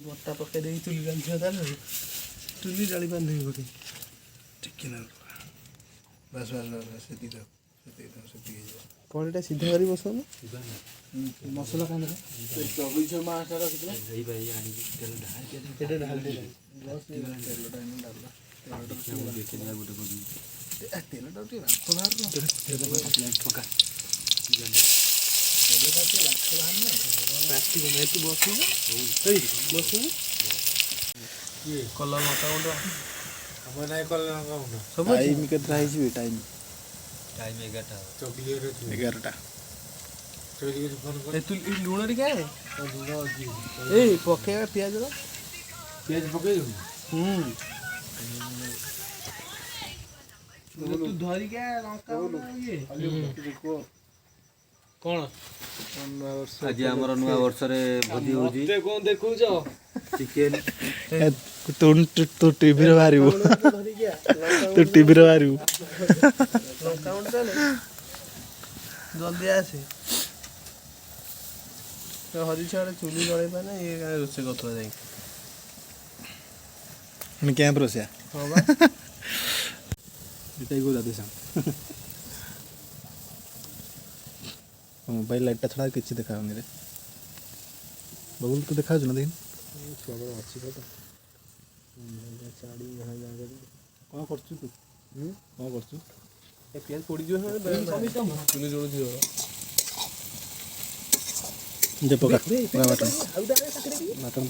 बट्टा पकई दे चुली जानी ताल चुली जाली पार नहीं गोटे टिके ना बस बस बस से कड़ीटा सीधा कर बस मसला कौन चौबीस मास कलर मका गुंड सब टाइम केतना है टाइम टाइम 11टा तू लुण टिके ए पकेगा पियाज पकई तू धरी के लंका कौन आज आमर नुआ वर्ष रे भोजी होजी कौन देखुछ चिकन तू टीवी रे बाहरिबो तू टीवी रे बाहरिबो लंका उड़ चले जल्दी आसे हरी छाड़े चुली जड़े पाने ये रोसे कथुआ जाई इन कैंप रोसिया हां बा इटाई को दादे सा मोबाइल लाइट छड़ा किछि देखाउनी रे बबुल को देखा ना दिन छबड़ अछि तो चाड़ी यहां जाके कोन करछु तू कोन करछु ए पियाज पोड़ी जो है चुली जोड़ दियो जे पका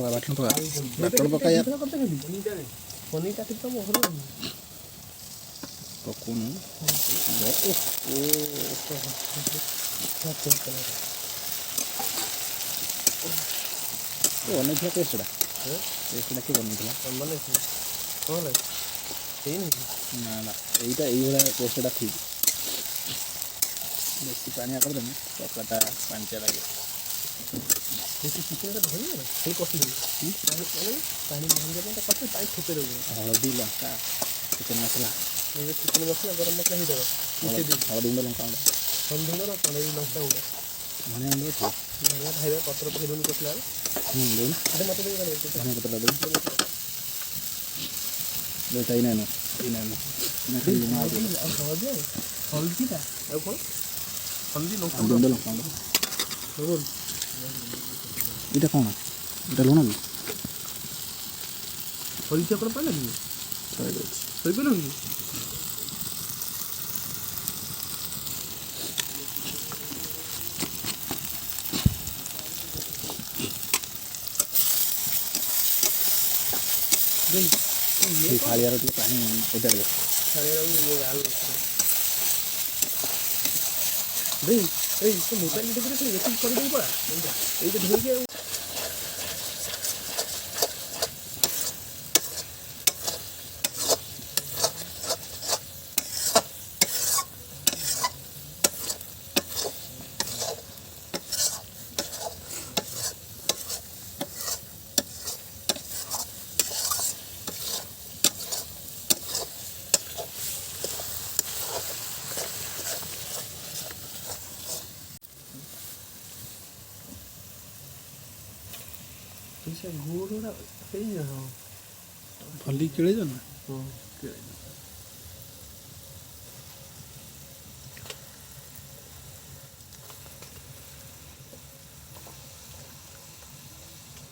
बाटन पका यार पनी काटी तो मोहर पकोनु ओ अनेक टेस्टडा टेस्टडा के बनितला हमने कौन है सही नहीं ना ना एटा एई वाला टेस्टडा ठीक बेसी पानी कर दम पकाटा पांचा लागे जैसे चिकन का धोई ना सही कॉफी दे पानी मान के तो कॉफी पानी ठोके दो हल्दी लंका चिकन मसाला ये चिकन मसाला गरम मसाला ही दो इसे दे हल्दी लंका हल्दी ना कड़े लंका उड़ा माने अंदर छे धनिया भाई पत्र पकड़ूनी कसला देन अरे मत दे धनिया पत्ता दे ले ताई ना ना हल्दी दा ଆଉ କଣ हल्दी लंका अंदर लंका बोल এটা কোন এটা লুণ না হলদি কোন পালে কি সরি গেছে সই পেলো কি দেই এই খালিয়ার তো পানি এটা দে খালিয়ার ये आलू দেই এই তো মোবাইল দেখে করে এসব করে দেই পড়া এইটা ধরে গিয়ে से घोड़ा सही है हां फली केळे जो ना हां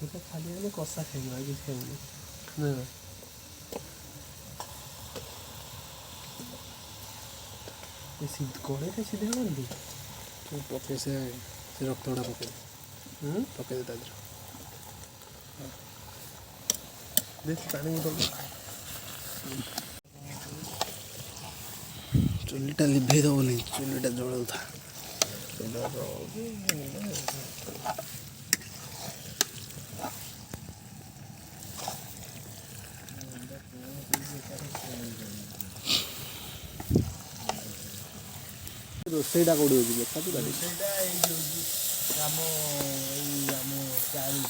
এটা খালি আমি কষা খাইব আগে খাইব না ये सीध कोड़े से सीधे कर दी तो पके से रक्त थोड़ा पके पके देता इधर देख पानी बोतल चुलीटा लिभे दो नहीं चुलीटा जळौ था रोसईटा कोडी होजी देखा तू गाडी रोसईटा ए जोजी रामो रामो चाली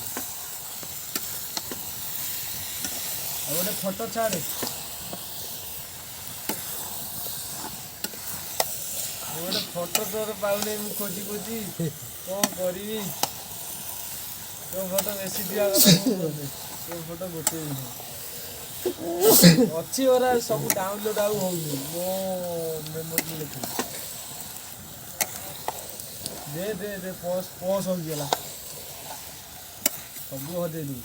और फोटो छाड़े गोटे फोटो तोर पाऊनी खोजी खोजी कौन करी ତୋ ଫଟୋ ବେଶୀ ଦିଆ କଥା ତୋ ଫଟୋ ଗୋଟେ ଅଛି ଓରା ସବୁ ଡାଉନଲୋଡ୍ ଆଉ ହଉନି ମୋ ମେମୋରି ଲେଖୁଛି ଦେ ପସ୍ ହେଇଗଲା ସବୁ ହଜେଇଲୁ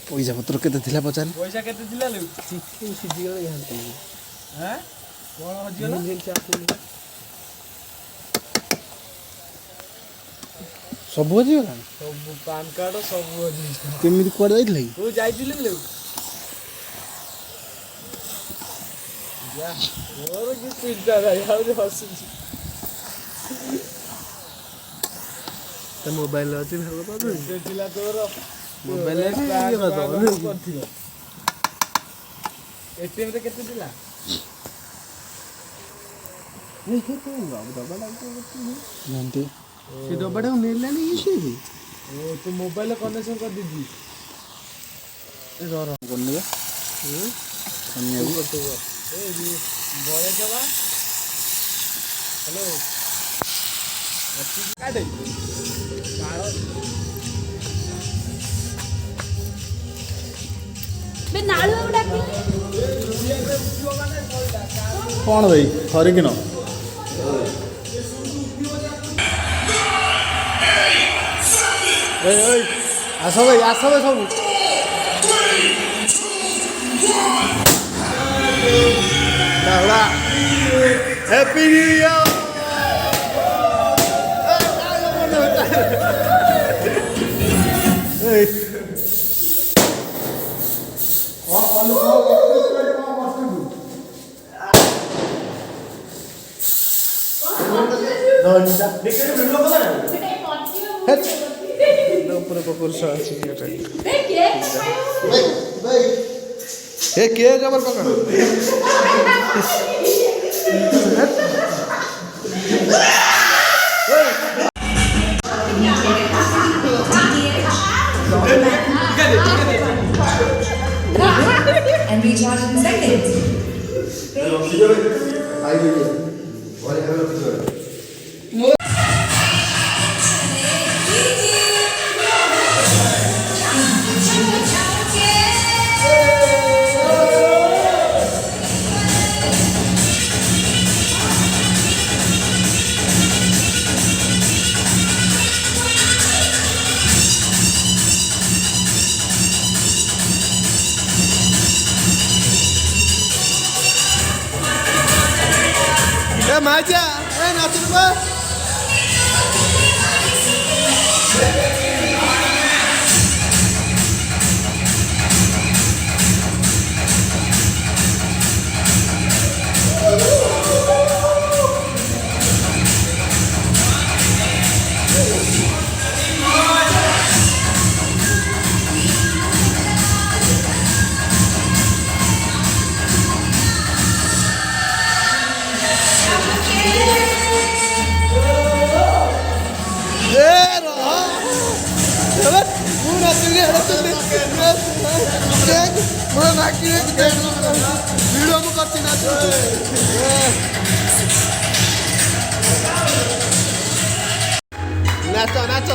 ପଇସା ପତ୍ର କେତେ ଥିଲା ପଚାରେ ପଇସା କେତେ ଥିଲା ଲେ ଚିକେନ୍ ସିଝିଗଲେ ଘାଣ୍ଟି ଆଁ କ'ଣ ହଜିଗଲା ସବୁ ହଜିଗଲା ସବୁ ପାନ୍ କାର୍ଡ଼ ସବୁ ହଜିଯାଇଛି କେମିତି କୁଆଡ଼େ ଯାଇଥିଲେ କି ତୁ ଯାଇଥିଲୁ କି ଲେ ଯା ମୋର କି ଚିନ୍ତା ନାହିଁ ଆହୁରି ହସୁଛି ତା ମୋବାଇଲରେ ଅଛି ଭଲ ପାଉଛୁ ସେ ଥିଲା ତୋର ମୋବାଇଲରେ କରିଥିଲ ଏଟିଏମ୍ରେ କେତେ ଥିଲା ଜାଣନ୍ତି ସେ ଡବାଟା ନେଲାନି କି ଓ ତୁ ମୋବାଇଲ କନେକ୍ସନ କରିଦେଇଛି କରିନେବେ ବଳେ ଦେବା ହ୍ୟାଲୋ କାଟେ କ'ଣ ଭାଇ ହରିକିନ ଆସ ଭାଇ ସବୁ ହ୍ୟାପି ନ୍ୟୁ ଇୟର ଉପରେ ପକଉଛ ଅଛି ଏ କେକ୍ ଆମର ପକଡ଼ And recharge in seconds. ମାଜା ଏ ନାଚୁଛୁ ବା ଭିଡ଼ିଓ ମୁଁ କରିଛି ନାଚ ନାଚ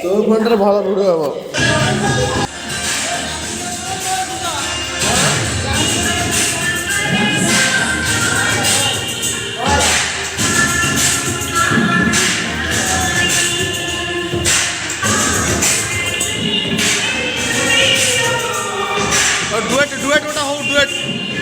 ତୋ ଫୋନରେ ଭଲ ଭିଡ଼ିଓ ହବ। ଡୁଏଟ୍ ଡୁଏଟ୍ ଗୋଟେ ହଉ ଡୁଏଟ୍